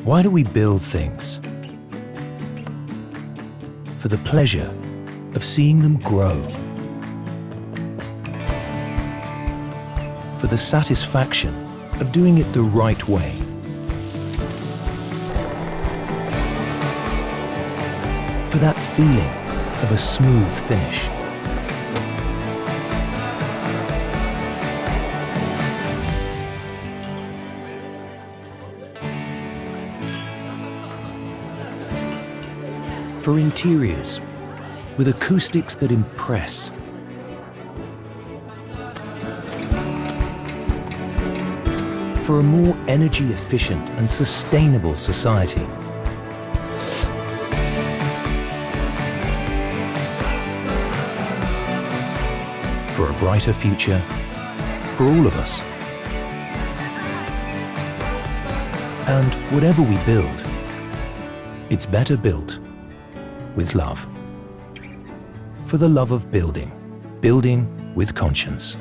Why do we build things? For the pleasure of seeing them grow. For the satisfaction of doing it the right way. For that feeling of a smooth finish. For interiors with acoustics that impress. For a more energy efficient and sustainable society. For a brighter future for all of us. And whatever we build, it's better built with love. For the love of building, building with conscience.